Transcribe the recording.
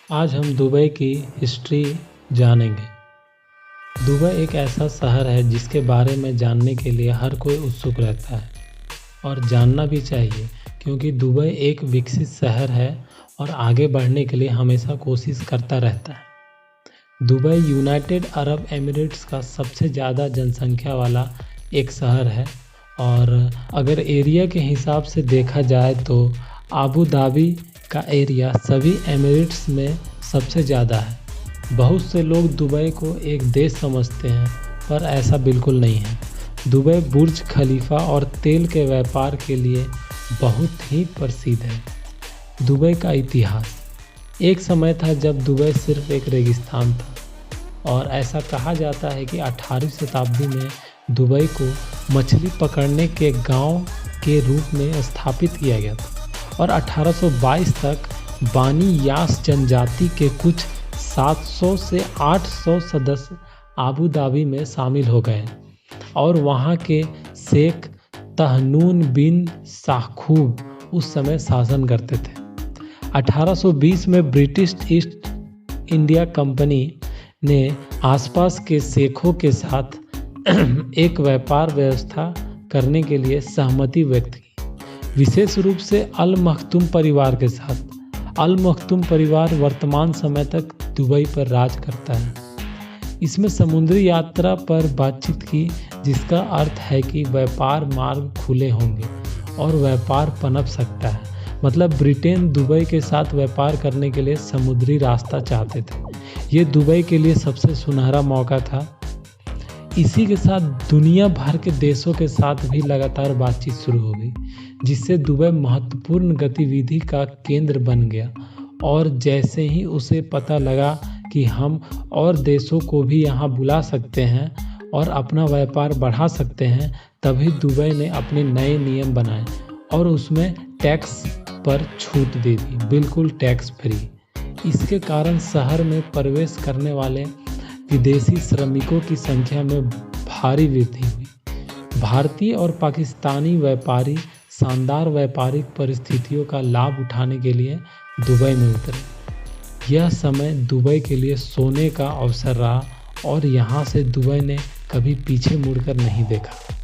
आज हम दुबई की हिस्ट्री जानेंगे। दुबई एक ऐसा शहर है जिसके बारे में जानने के लिए हर कोई उत्सुक रहता है और जानना भी चाहिए, क्योंकि दुबई एक विकसित शहर है और आगे बढ़ने के लिए हमेशा कोशिश करता रहता है। दुबई यूनाइटेड अरब एमिरेट्स का सबसे ज़्यादा जनसंख्या वाला एक शहर है और अगर एरिया के हिसाब से देखा जाए तो आबू धाबी का एरिया सभी एमिरेट्स में सबसे ज़्यादा है। बहुत से लोग दुबई को एक देश समझते हैं, पर ऐसा बिल्कुल नहीं है। दुबई बुर्ज खलीफा और तेल के व्यापार के लिए बहुत ही प्रसिद्ध है। दुबई का इतिहास। एक समय था जब दुबई सिर्फ एक रेगिस्तान था और ऐसा कहा जाता है कि 18वीं शताब्दी में दुबई को मछली पकड़ने के गांव के रूप में स्थापित किया गया था और 1822 तक बानी यास जनजाति के कुछ 700 से 800 सदस्य आबू धाबी में शामिल हो गए और वहाँ के शेख तहनून बिन साखूब उस समय शासन करते थे। 1820 में ब्रिटिश ईस्ट इंडिया कंपनी ने आसपास के शेखों के साथ एक व्यापार व्यवस्था करने के लिए सहमति व्यक्त की, विशेष रूप से अल मखदूम परिवार के साथ। अल मखदूम परिवार वर्तमान समय तक दुबई पर राज करता है। इसमें समुद्री यात्रा पर बातचीत की, जिसका अर्थ है कि व्यापार मार्ग खुले होंगे और व्यापार पनप सकता है। मतलब ब्रिटेन दुबई के साथ व्यापार करने के लिए समुद्री रास्ता चाहते थे। ये दुबई के लिए सबसे सुनहरा मौका था। इसी के साथ दुनिया भर के देशों के साथ भी लगातार बातचीत शुरू हो गई, जिससे दुबई महत्वपूर्ण गतिविधि का केंद्र बन गया। और जैसे ही उसे पता लगा कि हम और देशों को भी यहाँ बुला सकते हैं और अपना व्यापार बढ़ा सकते हैं, तभी दुबई ने अपने नए नियम बनाए और उसमें टैक्स पर छूट दे दी, बिल्कुल टैक्स फ्री। इसके कारण शहर में प्रवेश करने वाले विदेशी श्रमिकों की संख्या में भारी वृद्धि हुई। भारतीय और पाकिस्तानी व्यापारी शानदार व्यापारिक परिस्थितियों का लाभ उठाने के लिए दुबई में उतरे। यह समय दुबई के लिए सोने का अवसर रहा और यहाँ से दुबई ने कभी पीछे मुड़कर नहीं देखा।